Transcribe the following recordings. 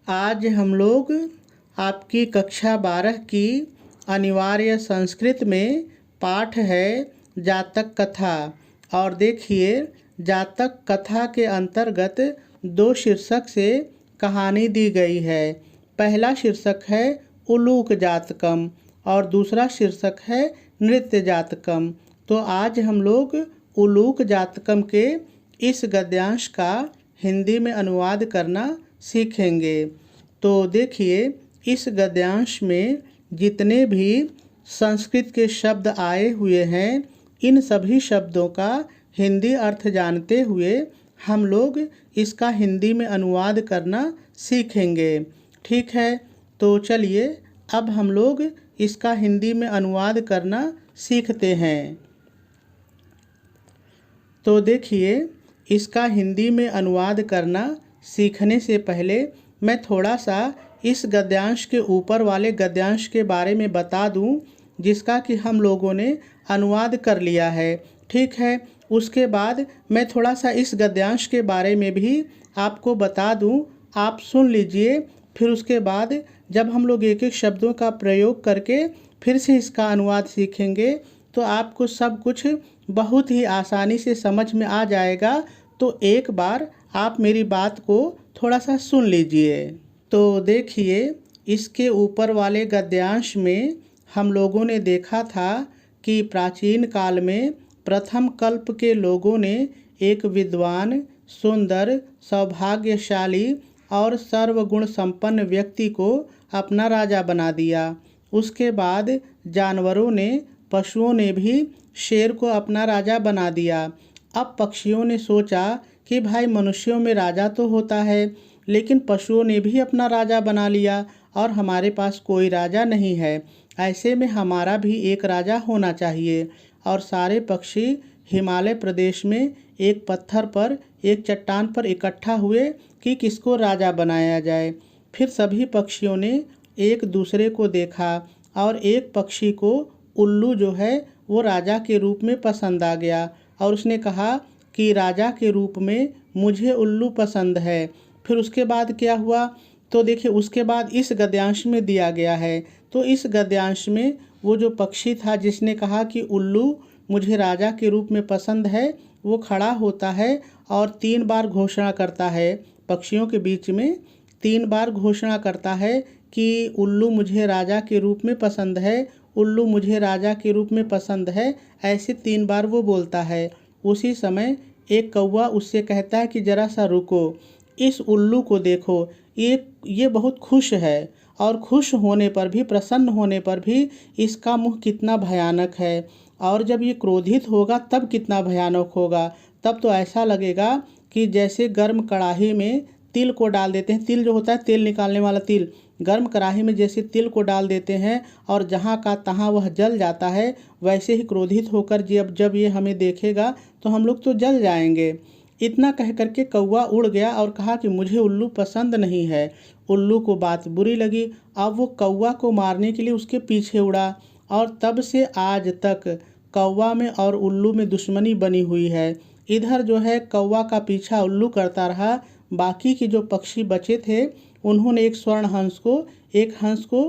आज हम लोग आपकी कक्षा 12 की अनिवार्य संस्कृत में पाठ है जातक कथा। और देखिए, जातक कथा के अंतर्गत 2 शीर्षक से कहानी दी गई है। पहला शीर्षक है उलूक जातकम और दूसरा शीर्षक है नृत्य जातकम। तो आज हम लोग उलूक जातकम के इस गद्यांश का हिंदी में अनुवाद करना सीखेंगे। तो देखिए, इस गद्यांश में जितने भी संस्कृत के शब्द आए हुए हैं, इन सभी शब्दों का हिंदी अर्थ जानते हुए हम लोग इसका हिंदी में अनुवाद करना सीखेंगे। ठीक है, तो चलिए अब हम लोग इसका हिंदी में अनुवाद करना सीखते हैं। तो देखिए, इसका हिंदी में अनुवाद करना सीखने से पहले मैं थोड़ा सा इस गद्यांश के ऊपर वाले गद्यांश के बारे में बता दूं, जिसका कि हम लोगों ने अनुवाद कर लिया है। ठीक है, उसके बाद मैं थोड़ा सा इस गद्यांश के बारे में भी आपको बता दूं, आप सुन लीजिए। फिर उसके बाद जब हम लोग एक एक शब्दों का प्रयोग करके फिर से इसका अनुवाद सीखेंगे तो आपको सब कुछ बहुत ही आसानी से समझ में आ जाएगा। तो एक बार आप मेरी बात को थोड़ा सा सुन लीजिए। तो देखिए, इसके ऊपर वाले गद्यांश में हम लोगों ने देखा था कि प्राचीन काल में प्रथम कल्प के लोगों ने एक विद्वान, सुंदर, सौभाग्यशाली और सर्वगुण संपन्न व्यक्ति को अपना राजा बना दिया। उसके बाद जानवरों ने, पशुओं ने भी शेर को अपना राजा बना दिया। अब पक्षियों ने सोचा कि भाई मनुष्यों में राजा तो होता है, लेकिन पशुओं ने भी अपना राजा बना लिया और हमारे पास कोई राजा नहीं है। ऐसे में हमारा भी एक राजा होना चाहिए। और सारे पक्षी हिमालय प्रदेश में एक पत्थर पर, एक चट्टान पर इकट्ठा हुए कि किसको राजा बनाया जाए। फिर सभी पक्षियों ने एक दूसरे को देखा और एक पक्षी को उल्लू जो है वो राजा के रूप में पसंद आ गया और उसने कहा कि राजा के रूप में मुझे उल्लू पसंद है। फिर उसके बाद क्या हुआ, तो देखिए उसके बाद इस गद्यांश में दिया गया है। तो इस गद्यांश में वो जो पक्षी था जिसने कहा कि उल्लू मुझे राजा के रूप में पसंद है, वो खड़ा होता है और 3 बार घोषणा करता है। पक्षियों के बीच में 3 बार घोषणा करता है कि उल्लू मुझे राजा के रूप में पसंद है, उल्लू मुझे राजा के रूप में पसंद है। ऐसे 3 बार वो बोलता है। उसी समय एक कौवा उससे कहता है कि ज़रा सा रुको, इस उल्लू को देखो, ये बहुत खुश है और खुश होने पर भी, प्रसन्न होने पर भी इसका मुंह कितना भयानक है। और जब ये क्रोधित होगा तब कितना भयानक होगा। तब तो ऐसा लगेगा कि जैसे गर्म कढ़ाई में तिल को डाल देते हैं, तिल जो होता है तेल निकालने वाला तिल, गर्म कढ़ाई में जैसे तिल को डाल देते हैं और जहाँ का तहाँ वह जल जाता है, वैसे ही क्रोधित होकर जब ये हमें देखेगा तो हम लोग तो जल जाएंगे। इतना कह करके कौवा उड़ गया और कहा कि मुझे उल्लू पसंद नहीं है। उल्लू को बात बुरी लगी। अब वो कौवा को मारने के लिए उसके पीछे उड़ा और तब से आज तक कौवा में और उल्लू में दुश्मनी बनी हुई है। इधर जो है कौवा का पीछा उल्लू करता रहा। बाकी के जो पक्षी बचे थे उन्होंने एक हंस को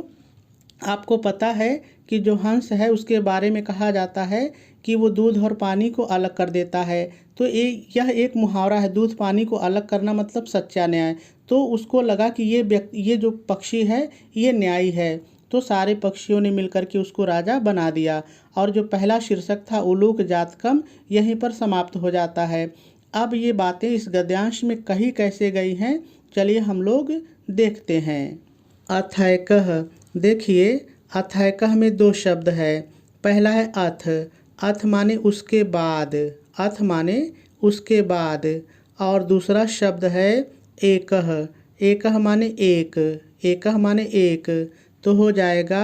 आपको पता है कि जो हंस है उसके बारे में कहा जाता है कि वो दूध और पानी को अलग कर देता है। तो यह एक मुहावरा है, दूध पानी को अलग करना मतलब सच्चा न्याय। तो उसको लगा कि ये जो पक्षी है ये न्यायी है। तो सारे पक्षियों ने मिलकर के उसको राजा बना दिया। और जो पहला शीर्षक था उलूक जातकम, यहीं पर समाप्त हो जाता है। अब ये बातें इस गद्यांश में कही कैसे गई हैं, चलिए हम लोग देखते हैं। अथैकः, देखिए अथैकः में 2 शब्द है। पहला है अथ, अथ माने उसके बाद, अथ माने उसके बाद। और दूसरा शब्द है एकः, एकः माने एक, एकः माने एक, तो हो जाएगा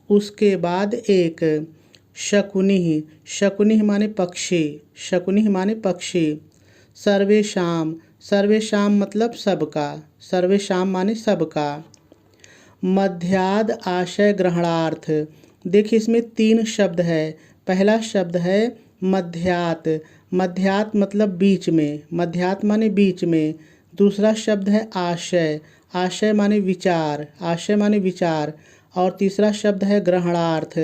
उसके बाद एक। शकुनिः, शकुनिः माने पक्षी, शकुनिः माने पक्षी। सर्वेषां, सर्वेषां मतलब सबका, सर्वेषां माने सबका। मध्याद आशय ग्रहणार्थ, देखिए इसमें 3 शब्द है। पहला शब्द है मध्यात, मध्यात मतलब बीच में, मध्यात माने बीच में। दूसरा शब्द है आशय, आशय माने विचार, आशय माने विचार। और तीसरा शब्द है ग्रहणार्थ।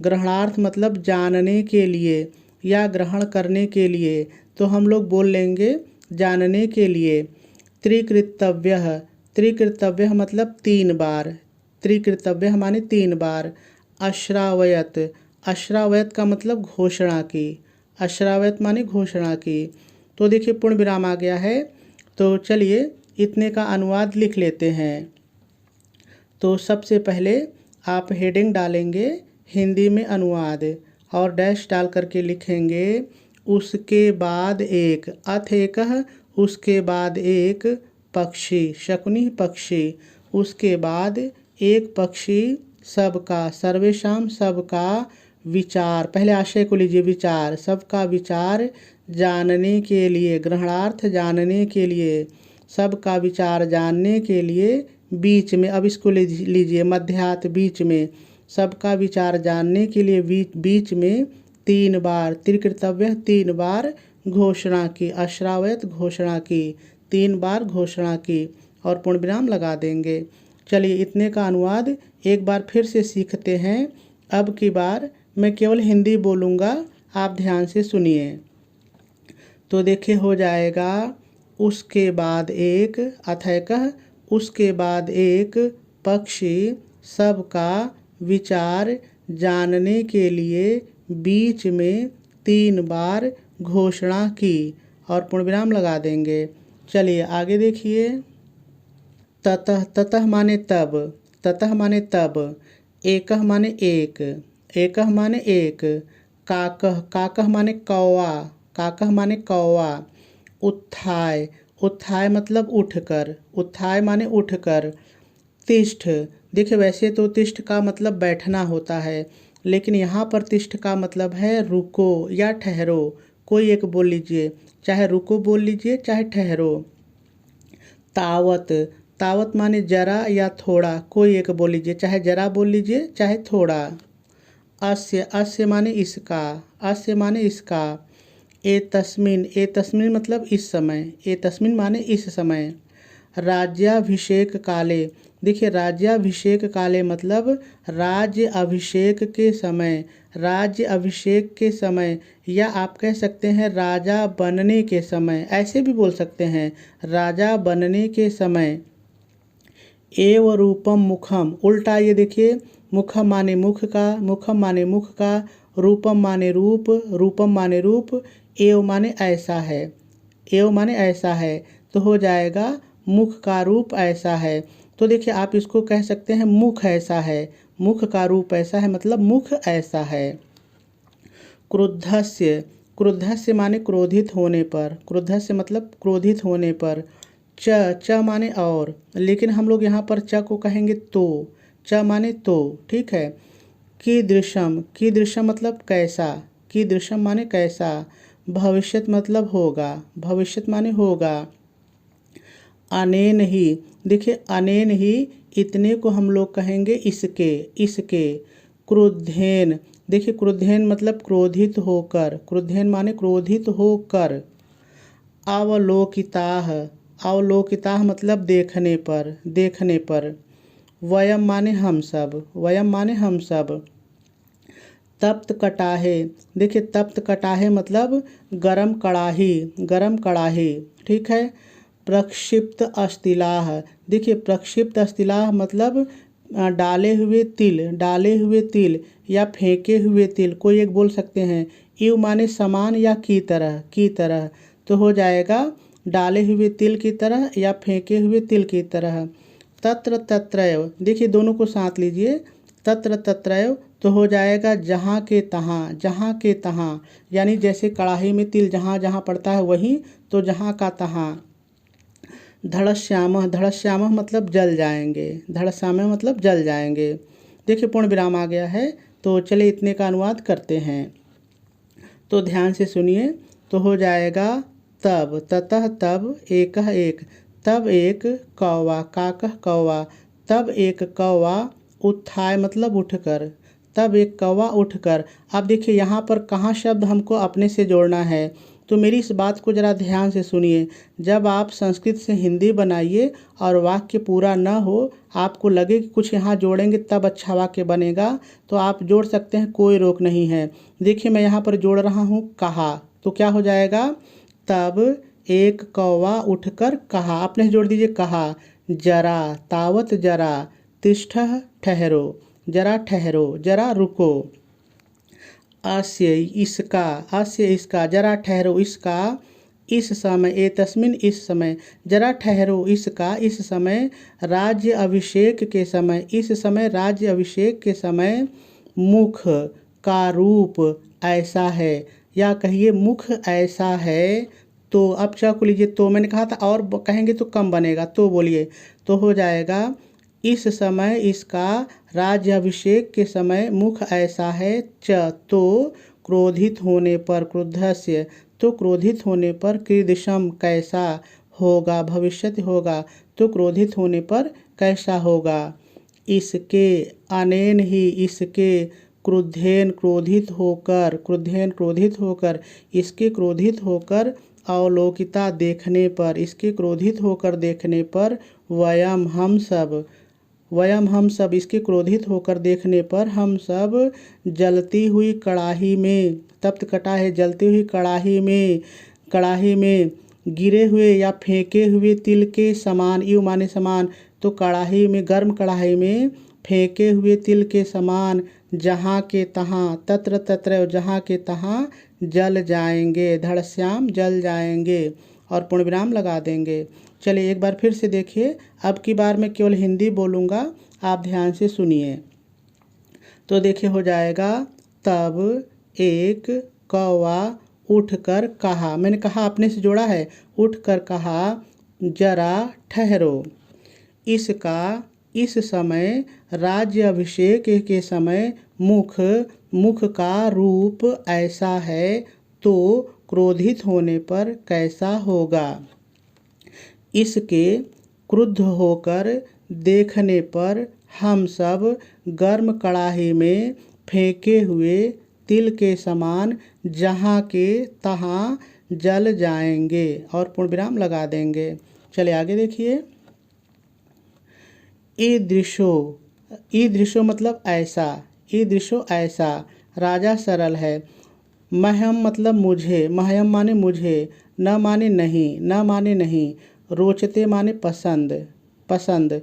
ग्रहणार्थ मतलब जानने के लिए या ग्रहण करने के लिए, तो हम लोग बोल लेंगे जानने के लिए। त्रिकृतव्यः, त्रिकृतव्यः मतलब 3 बार, त्रिकृतव्यः माने 3 बार। अश्रावयत, अश्रावयत का मतलब घोषणा की, अश्रावयत माने घोषणा की। तो देखिए पूर्ण विराम आ गया है। तो चलिए इतने का अनुवाद लिख लेते हैं। तो सबसे पहले आप हेडिंग डालेंगे हिंदी में अनुवाद और डैश डाल करके लिखेंगे उसके बाद एक, अथ एकः उसके बाद एक पक्षी, शकुनी पक्षी, उसके बाद एक पक्षी सबका, सर्वेषां सबका विचार, पहले आशय को लीजिए विचार, सबका विचार जानने के लिए, ग्रहणार्थ जानने के लिए, सबका विचार जानने के लिए बीच में, अब इसको लीजिए मध्यात बीच में, सबका विचार जानने के लिए बीच में 3 बार, त्रिकृतव्य 3 बार घोषणा की, अश्रावयत घोषणा की, 3 बार घोषणा की और पूर्ण विराम लगा देंगे। चलिए इतने का अनुवाद एक बार फिर से सीखते हैं। अब की बार मैं केवल हिंदी बोलूँगा, आप ध्यान से सुनिए। तो देखिए हो जाएगा उसके बाद एक, अथैकः उसके बाद एक पक्षी सबका विचार जानने के लिए बीच में 3 बार घोषणा की और पूर्ण विराम लगा देंगे। चलिए आगे देखिए। ततः, ततः माने तब, ततः माने तब। एकः माने एक, एकः माने एक। काकः, काकः माने कौवा, काकः माने कौवा। उत्थाय, उत्थाय मतलब उठकर, उत्थाय माने उठकर। तिष्ठ, देखिए वैसे तो तिष्ठ का मतलब बैठना होता है, लेकिन यहाँ पर तिष्ठ का मतलब है रुको या ठहरो, कोई एक बोल लीजिए, चाहे रुको बोल लीजिए चाहे ठहरो। तावत, तावत माने जरा या थोड़ा, कोई एक बोल लीजिए, चाहे जरा बोल लीजिए चाहे थोड़ा। अस्य, अस्य माने इसका, अस्य माने इसका। एतस्मिन्, एतस्मिन् मतलब इस समय, एतस्मिन् माने इस समय। राज्याभिषेक काले, देखिए राज्याभिषेक काले मतलब राज्य अभिषेक के समय, राज्य अभिषेक के समय, या आप कह सकते हैं राजा बनने के समय, ऐसे भी बोल सकते हैं राजा बनने के समय। एव रूपम मुखम, उल्टा ये देखिए, मुखम माने मुख का, मुखम माने मुख का, रूपम माने रूप, रूपम माने रूप, एव माने ऐसा है, एव माने ऐसा है, तो हो जाएगा मुख का रूप ऐसा है। तो देखिए आप इसको कह सकते हैं मुख ऐसा है, मुख का रूप ऐसा है मतलब मुख ऐसा है। क्रुद्धस्य, क्रुद्धस्य माने क्रोधित होने पर, क्रुद्धस्य मतलब क्रोधित होने पर। च, च माने और, लेकिन हम लोग यहाँ पर च को कहेंगे तो, च माने तो, ठीक है। कीदृशम, कीदृशम मतलब कैसा, कीदृशम माने कैसा। भविष्यत मतलब होगा, भविष्यत माने होगा। अनेन ही, देखिए अनेन ही इतने को हम लोग कहेंगे इसके, इसके। क्रुद्धेन, देखिए क्रुद्धेन मतलब क्रोधित होकर, क्रुद्धेन माने क्रोधित होकर। अवलोकिताः, अवलोकिताः मतलब देखने पर, देखने पर। वयम माने हम सब, वयम माने हम सब। तप्त कटाहे, देखिए तप्त कटाहे मतलब गरम कड़ाही, गरम कड़ाही, ठीक है। प्रक्षिप्त अस्तिलाह, देखिए प्रक्षिप्त अस्तिलाह मतलब डाले हुए तिल, डाले हुए तिल या फेंके हुए तिल, कोई एक बोल सकते हैं। इव माने समान या की तरह, की तरह, तो हो जाएगा डाले हुए तिल की तरह या फेंके हुए तिल की तरह। तत्र तत्रैव, देखिए दोनों को साथ लीजिए, तत्र तत्रैव, तो हो जाएगा जहाँ के तहाँ, जहाँ के तहाँ, यानी जैसे कढ़ाई में तिल जहाँ जहाँ पड़ता है वहीं, तो जहाँ का तहाँ। धड़श्यामः, धड़श्यामः मतलब जल जाएंगे, धड़श्यामः मतलब जल जाएंगे। देखिए पूर्ण विराम आ गया है। तो चलिए इतने का अनुवाद करते हैं। तो ध्यान से सुनिए। तो हो जाएगा तब, ततः तब, एकः एक, तब एक कौवा, काकः कौवा, तब एक कौवा। उत्थाय मतलब उठकर, तब एक कौवा उठकर। अब देखिए यहाँ पर कहाँ शब्द हमको अपने से जोड़ना है, तो मेरी इस बात को ज़रा ध्यान से सुनिए। जब आप संस्कृत से हिंदी बनाइए और वाक्य पूरा ना हो, आपको लगे कि कुछ यहाँ जोड़ेंगे तब अच्छा वाक्य बनेगा, तो आप जोड़ सकते हैं, कोई रोक नहीं है। देखिए मैं यहाँ पर जोड़ रहा हूँ कहा, तो क्या हो जाएगा, तब एक कौवा उठकर कहा। आपने जोड़ दीजिए कहा। जरा, तावत जरा, तिष्ठः ठहरो, जरा ठहरो, जरा रुको। अस्य इसका, अस्य इसका, जरा ठहरो इसका, इस समय, एतस्मिन इस समय, जरा ठहरो इसका, इस समय, राज्य अभिषेक के समय, इस समय राज्य अभिषेक के समय, मुख का रूप ऐसा है, या कहिए मुख ऐसा है। तो अब चाकू लीजिए, तो मैंने कहा था और कहेंगे तो कम बनेगा, तो बोलिए, तो हो जाएगा इस समय इसका, राज्याभिषेक के समय, मुख ऐसा है। च, तो क्रोधित होने पर, क्रुद्धस्य, तो क्रोधित होने पर, कीदृशम कैसा होगा, भविष्यति होगा, तो क्रोधित होने पर कैसा होगा। इसके, अनेन ही, इसके, क्रुद्धेन क्रोधित होकर, क्रुद्धेन क्रोधित होकर, इसके क्रोधित होकर, अवलोकिता देखने पर, इसके क्रोधित होकर देखने पर, वयम हम सब, वयम हम सब, इसके क्रोधित होकर देखने पर हम सब, जलती हुई कड़ाही में, तप्त कटा है, जलती हुई कड़ाही में, कड़ाही में गिरे हुए या फेंके हुए तिल के समान, यू माने समान, तो कड़ाही में, गर्म कड़ाही में फेंके हुए तिल के समान, जहाँ के तहाँ, तत्र तत्र, जहाँ के तहाँ जल जाएंगे, धड़श्याम जल जाएंगे, और पूर्ण विराम लगा देंगे। चलिए एक बार फिर से देखिए, अब की बार मैं केवल हिंदी बोलूँगा, आप ध्यान से सुनिए। तो देखिए हो जाएगा, तब एक कौवा उठकर कहा, मैंने कहा अपने से जोड़ा है, उठकर कहा, जरा ठहरो इसका, इस समय, राज्य अभिषेक के समय, मुख, मुख का रूप ऐसा है, तो क्रोधित होने पर कैसा होगा। इसके क्रुद्ध होकर देखने पर हम सब, गर्म कड़ाही में फेंके हुए तिल के समान, जहाँ के तहाँ जल जाएंगे, और पूर्ण विराम लगा देंगे। चलिए आगे देखिए। ईदृशो, ईदृशो मतलब ऐसा, ईदृशो ऐसा, राजा सरल है। मह्यम मतलब मुझे, मह्यम माने मुझे, न माने नहीं, न माने नहीं, रोचते माने पसंद, पसंद,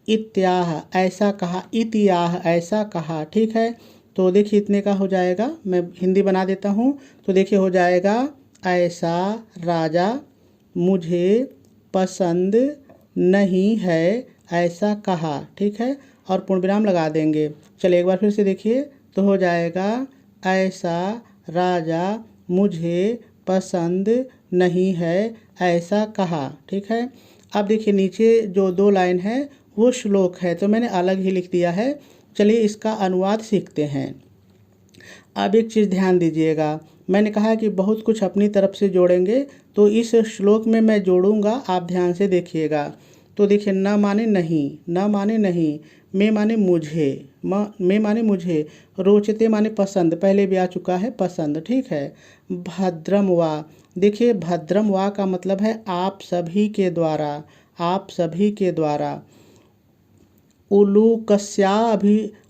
इत्याह ऐसा कहा, इतियाह ऐसा कहा, ठीक है। तो देखिए इतने का हो जाएगा, मैं हिंदी बना देता हूँ। तो देखिए हो जाएगा, ऐसा राजा मुझे पसंद नहीं है, ऐसा कहा, ठीक है, और पूर्ण विराम लगा देंगे। चलिए एक बार फिर से देखिए, तो हो जाएगा, ऐसा राजा मुझे पसंद नहीं है, ऐसा कहा, ठीक है। अब देखिए नीचे जो 2 लाइन है वो श्लोक है, तो मैंने अलग ही लिख दिया है। चलिए इसका अनुवाद सीखते हैं। अब एक चीज़ ध्यान दीजिएगा, मैंने कहा कि बहुत कुछ अपनी तरफ से जोड़ेंगे, तो इस श्लोक में मैं जोड़ूंगा, आप ध्यान से देखिएगा। तो देखिए, न माने नहीं, न माने नहीं, मैं माने मुझे, मैं माने मुझे, रोचते माने पसंद, पहले भी आ चुका है पसंद, ठीक है। भद्रम वा, देखिए भद्रम वा का मतलब है आप सभी के द्वारा, आप सभी के द्वारा। उलूकस्या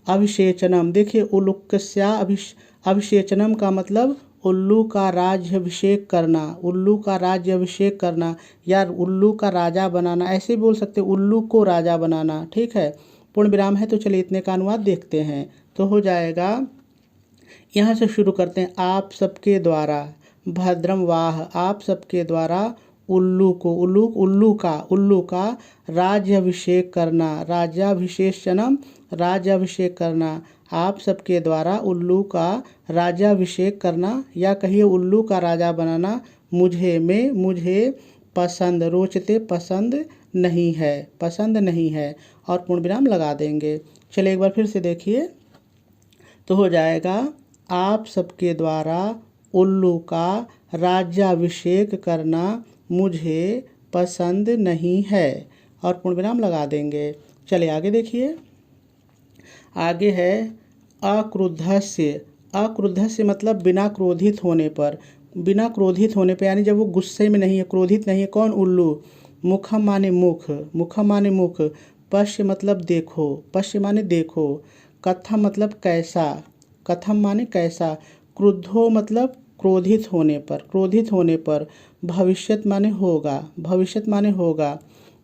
अभिषेचनम, देखिए उलूकस्या अभिषेचनम का मतलब उल्लू का राज्याभिषेक करना, उल्लू का राज्याभिषेक करना, या उल्लू का राजा बनाना, ऐसे बोल सकते, उल्लू को राजा बनाना, ठीक है। पूर्ण विराम है, तो चलिए इतने का अनुवाद देखते हैं। तो हो जाएगा, यहाँ से शुरू करते हैं, आप सबके द्वारा, भद्रम वाह, आप सबके द्वारा, उल्लू को, उल्लू का राज्याभिषेक करना, राज्याभिषेचनम, राज्याभिषेक करना, आप सबके द्वारा उल्लू का राज्याभिषेक करना, या कहिए उल्लू का राजा बनाना, मुझे पसंद, रोचते पसंद नहीं है, पसंद नहीं है, और पूर्ण विराम लगा देंगे। चलिए एक बार फिर से देखिए, तो हो जाएगा, आप सबके द्वारा उल्लू का राज्याभिषेक करना मुझे पसंद नहीं है, और पूर्ण विराम लगा देंगे। चलिए आगे देखिए, आगे है अक्रुद्धस्य, अक्रुद्धस्य मतलब बिना क्रोधित होने पर, बिना क्रोधित होने पे, यानी जब वो गुस्से में नहीं है, क्रोधित नहीं है। कौन? उल्लू। मुखम माने मुख, मुखम माने मुख। पश्य मतलब देखो, पश्य माने देखो। कथम मतलब कैसा, कथम माने कैसा। क्रुद्धो मतलब क्रोधित होने पर, क्रोधित होने पर। भविष्यत माने होगा, भविष्यत माने होगा।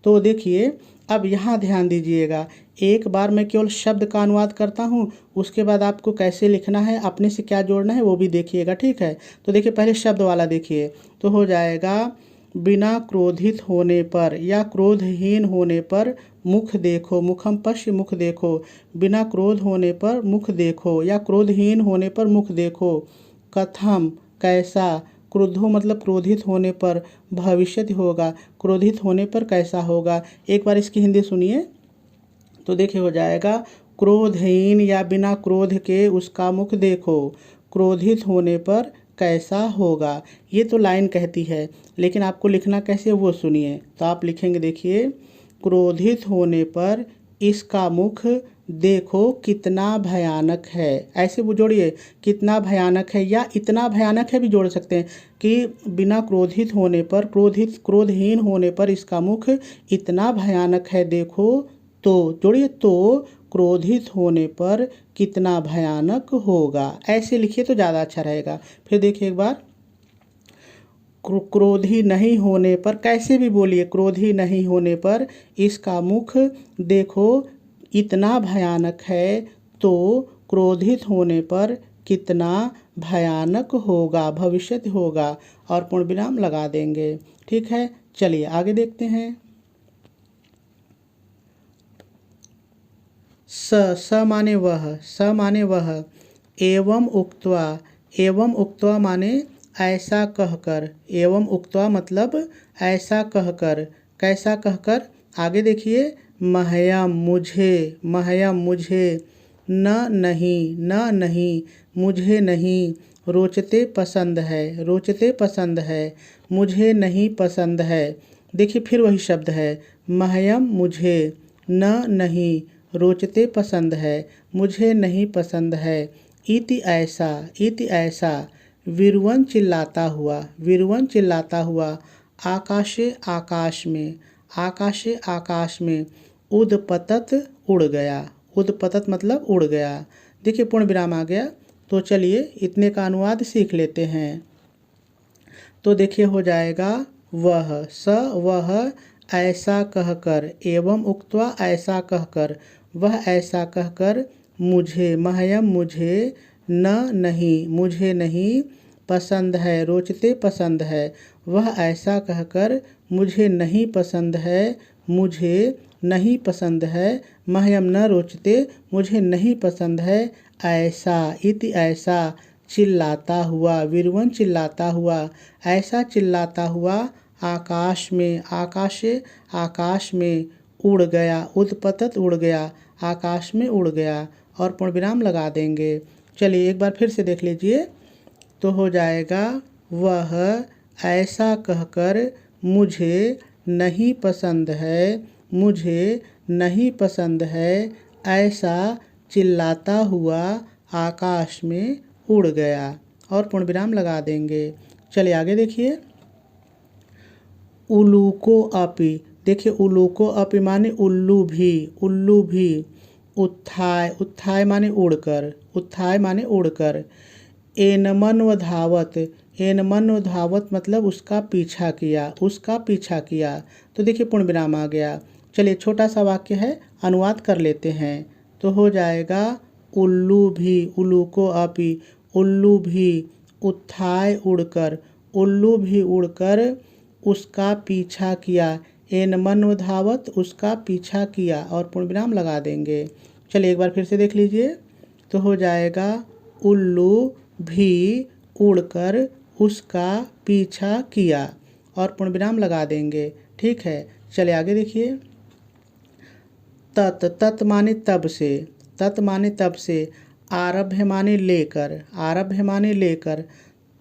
तो देखिए अब यहाँ ध्यान दीजिएगा, एक बार मैं केवल शब्द का अनुवाद करता हूँ, उसके बाद आपको कैसे लिखना है, अपने से क्या जोड़ना है वो भी देखिएगा, ठीक है। तो देखिए पहले शब्द वाला देखिए, तो हो जाएगा बिना क्रोधित होने पर या क्रोधहीन होने पर मुख देखो, मुखम पश्य मुख देखो। बिना क्रोध होने पर मुख देखो या क्रोधहीन होने पर मुख देखो। कथम कैसा। क्रुद्धो मतलब क्रोधित होने पर, भविष्यत होगा, क्रोधित होने पर कैसा होगा। एक बार इसकी हिंदी सुनिए, तो देखिए हो जाएगा क्रोधहीन या बिना क्रोध के उसका मुख देखो, क्रोधित होने पर कैसा होगा। ये तो लाइन कहती है, लेकिन आपको लिखना कैसे वो सुनिए। तो आप लिखेंगे, देखिए क्रोधित होने पर इसका मुख देखो कितना भयानक है। ऐसे वो जोड़िए, कितना भयानक है या इतना भयानक है भी जोड़ सकते हैं कि बिना क्रोधित होने पर, क्रोधहीन होने पर इसका मुख इतना भयानक है देखो। तो जोड़िए, तो क्रोधित होने पर कितना भयानक होगा। ऐसे लिखिए तो ज़्यादा अच्छा रहेगा। फिर देखिए एक बार, क्रोधी नहीं होने पर, कैसे भी बोलिए, क्रोधी नहीं होने पर इसका मुख देखो इतना भयानक है, तो क्रोधित होने पर कितना भयानक होगा, भविष्य होगा। और पूर्ण विराम लगा देंगे, ठीक है। चलिए आगे देखते हैं। स माने वह, स माने वह। एवं उक्त्वा, एवं उक्त्वा माने ऐसा कहकर, एवं उक्त्वा मतलब ऐसा कहकर, कैसा कहकर। आगे देखिए, मह्यम मुझे, मह्यम मुझे। न नहीं, न नहीं मुझे नहीं। रोचते पसंद है, रोचते पसंद है, मुझे नहीं पसंद है। देखिए फिर वही शब्द है, मह्यम मुझे, न नहीं, रोचते पसंद है, मुझे नहीं पसंद है। इति ऐसा, इति ऐसा। विरुवन चिल्लाता हुआ, विरुवन चिल्लाता हुआ। आकाशे आकाश में, आकाशे आकाश में। उदपतत उड़ गया, उदपतत मतलब उड़ गया। देखिए पूर्ण विराम आ गया। तो चलिए इतने का अनुवाद सीख लेते हैं। तो देखिए हो जाएगा, वह, स वह ऐसा कहकर, एवं उक्त्वा ऐसा कहकर, वह ऐसा कहकर, मुझे, मह्यम मुझे, न नहीं मुझे नहीं, पसंद है रोचते पसंद है। वह ऐसा कहकर मुझे नहीं पसंद है, मुझे नहीं पसंद है। मह्यम न रोचते मुझे नहीं पसंद है। ऐसा, इति ऐसा। चिल्लाता हुआ, विरुवन चिल्लाता हुआ, ऐसा चिल्लाता हुआ। आकाश में, आकाशे आकाश में। उड़ गया, उदपतत उड़ गया, आकाश में उड़ गया। और पूर्ण विराम लगा देंगे। चलिए एक बार फिर से देख लीजिए, तो हो जाएगा, वह ऐसा कहकर मुझे नहीं पसंद है, मुझे नहीं पसंद है, ऐसा चिल्लाता हुआ आकाश में उड़ गया। और पूर्ण विराम लगा देंगे। चलिए आगे देखिए, उल्लूको अपि। देखिए उल्लूको अपि माने उल्लू भी, उल्लू भी। उत्थाय, उत्थाय माने उड़कर, उत्थाय माने उड़कर। एनमन्व धावत, एनमन्व धावत मतलब उसका पीछा किया, उसका पीछा किया। तो देखिए पूर्ण विराम आ गया। चलिए छोटा सा वाक्य है, अनुवाद कर लेते हैं। तो हो जाएगा, उल्लू भी, उल्लू को अपि, उल्लू भी। उत्थाय उड़कर, उल्लू भी उड़कर उसका पीछा किया। एनमन्व धावत उसका पीछा किया। और पूर्ण विराम लगा देंगे। चलिए एक बार फिर से देख लीजिए, तो हो जाएगा, उल्लू भी उड़कर उसका पीछा किया। और पूर्ण विराम लगा देंगे, ठीक है। चलिए आगे देखिए, तत्, तत् माने तब से, तत् माने तब से। आरभ्य माने लेकर, आरभ्य माने लेकर।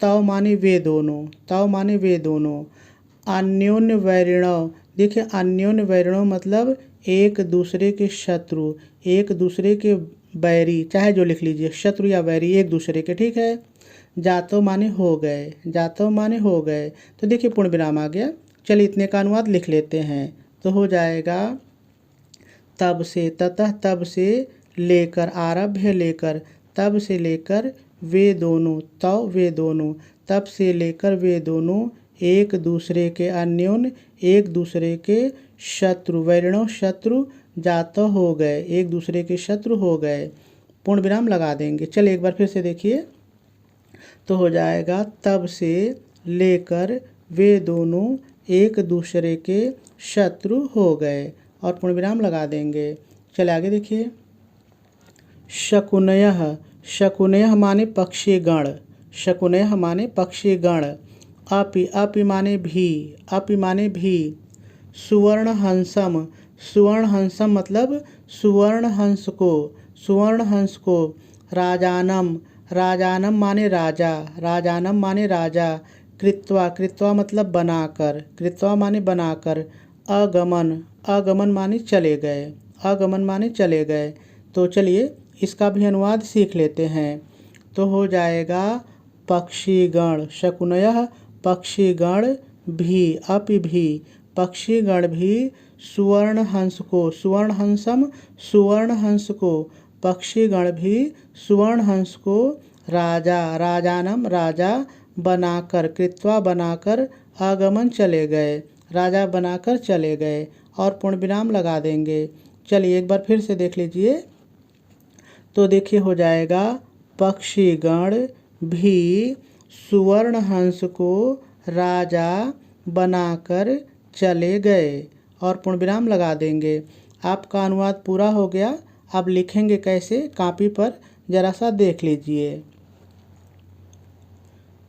तव माने वे दोनों, तव माने वे दोनों। अन्योन्य वैरिणव, देखिए अन्योन्य वैरिणव मतलब एक दूसरे के शत्रु, एक दूसरे के बैरी, चाहे जो लिख लीजिए, शत्रु या बैरी एक दूसरे के, ठीक है। जातो माने हो गए, जातो माने हो गए, तो देखिए पूर्ण विराम आ गया। चलिए इतने का अनुवाद लिख लेते हैं, तो हो जाएगा तब से, ततः तब से लेकर, आरभ्य लेकर, तब से लेकर वे दोनों, तव वे दोनों, तब से लेकर वे दोनों एक दूसरे के, अन्योन्य एक दूसरे के शत्रु, वैरिणो शत्रु, जातो हो गए, एक दूसरे के शत्रु हो गए, पूर्ण विराम लगा देंगे। चलिए एक बार फिर से देखिए, तो हो जाएगा तब से लेकर वे दोनों एक दूसरे के शत्रु हो गए, और पूर्ण विराम लगा देंगे। चले आगे देखिए, शकुनयः, शकुनयः माने पक्षी गण, शकुनयः माने पक्षी गण, अपि, अपि माने भी, अपि माने भी, सुवर्ण हंसम, सुवर्ण हंसम मतलब सुवर्ण हंस को, सुवर्ण हंस को, राजानम, राजानम माने राजा, राजानम माने राजा, कृत्वा, कृत्वा मतलब बनाकर, कृत्वा माने बनाकर, अगमन, अगमन माने चले गए, अगमन माने चले गए। तो चलिए इसका भी अनुवाद सीख लेते हैं, तो हो जाएगा पक्षीगण, शकुनयः पक्षीगण भी, अपि भी, पक्षीगण भी सुवर्ण हंस को, सुवर्ण हंसम सुवर्ण हंस को, पक्षीगण भी सुवर्ण हंस को राजा, राजानम राजा बनाकर, कृत्वा बनाकर, आगमन चले गए, राजा बनाकर चले गए, और पूर्ण विराम लगा देंगे। चलिए एक बार फिर से देख लीजिए, तो देखिए हो जाएगा पक्षीगण भी सुवर्ण हंस को राजा बनाकर चले गए, और पूर्ण विराम लगा देंगे। आपका अनुवाद पूरा हो गया। अब लिखेंगे कैसे, कॉपी पर जरा सा देख लीजिए।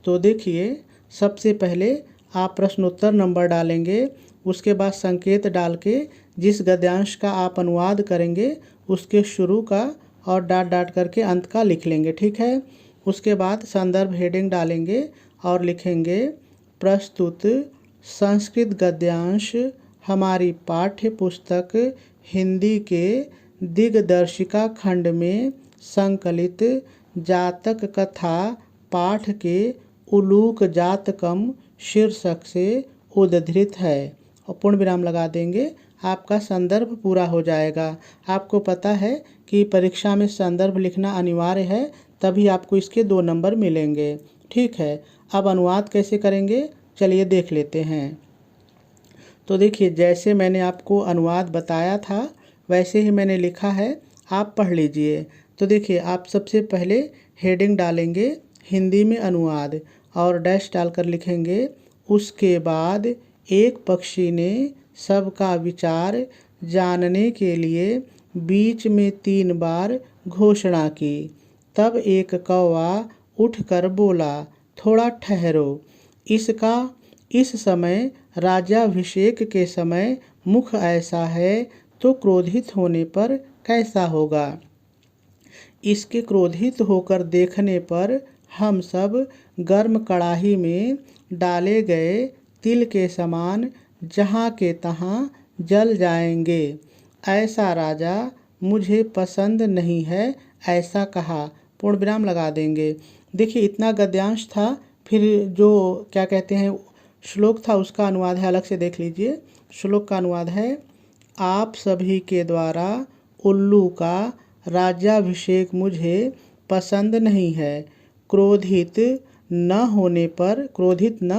तो देखिए सबसे पहले आप प्रश्नोत्तर नंबर डालेंगे, उसके बाद संकेत डाल के जिस गद्यांश का आप अनुवाद करेंगे उसके शुरू का और डाट डाट करके अंत का लिख लेंगे, ठीक है। उसके बाद संदर्भ हेडिंग डालेंगे और लिखेंगे प्रस्तुत संस्कृत गद्यांश हमारी पाठ्य पुस्तक हिंदी के दिग्दर्शिका खंड में संकलित जातक कथा पाठ के उलूक जातकम शीर्षक से उद्धृत है, और पूर्ण विराम लगा देंगे। आपका संदर्भ पूरा हो जाएगा। आपको पता है कि परीक्षा में संदर्भ लिखना अनिवार्य है, तभी आपको इसके 2 नंबर मिलेंगे, ठीक है। अब अनुवाद कैसे करेंगे, चलिए देख लेते हैं। तो देखिए जैसे मैंने आपको अनुवाद बताया था वैसे ही मैंने लिखा है, आप पढ़ लीजिए। तो देखिए आप सबसे पहले हेडिंग डालेंगे हिंदी में अनुवाद और डैश डालकर लिखेंगे उसके बाद एक पक्षी ने सबका विचार जानने के लिए बीच में 3 बार घोषणा की। तब एक कौवा उठकर बोला, थोड़ा ठहरो, इसका इस समय राज्याभिषेक के समय मुख ऐसा है तो क्रोधित होने पर कैसा होगा। इसके क्रोधित होकर देखने पर हम सब गर्म कड़ाही में डाले गए तिल के समान जहाँ के तहाँ जल जाएंगे। ऐसा राजा मुझे पसंद नहीं है, ऐसा कहा, पूर्ण विराम लगा देंगे। देखिए इतना गद्यांश था, फिर जो क्या कहते हैं श्लोक था उसका अनुवाद है, अलग से देख लीजिए। श्लोक का अनुवाद है, आप सभी के द्वारा उल्लू का राज्याभिषेक मुझे पसंद नहीं है। क्रोधित न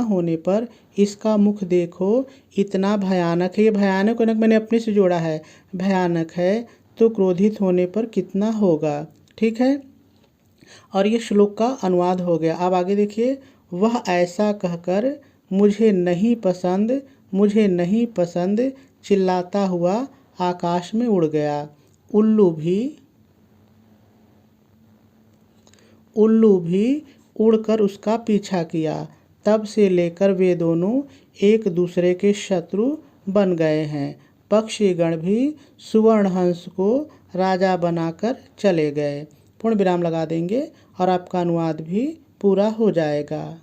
होने पर इसका मुख देखो, इतना भयानक है। ये भयानक मैंने अपने से जोड़ा है, भयानक है तो क्रोधित होने पर कितना होगा, ठीक है। और ये श्लोक का अनुवाद हो गया। अब आगे देखिए, वह ऐसा कहकर मुझे नहीं पसंद चिल्लाता हुआ आकाश में उड़ गया। उल्लू भी उड़कर उसका पीछा किया। तब से लेकर वे दोनों एक दूसरे के शत्रु बन गए हैं। पक्षीगण भी सुवर्ण हंस को राजा बनाकर चले गए। पूर्ण विराम लगा देंगे और आपका अनुवाद भी पूरा हो जाएगा।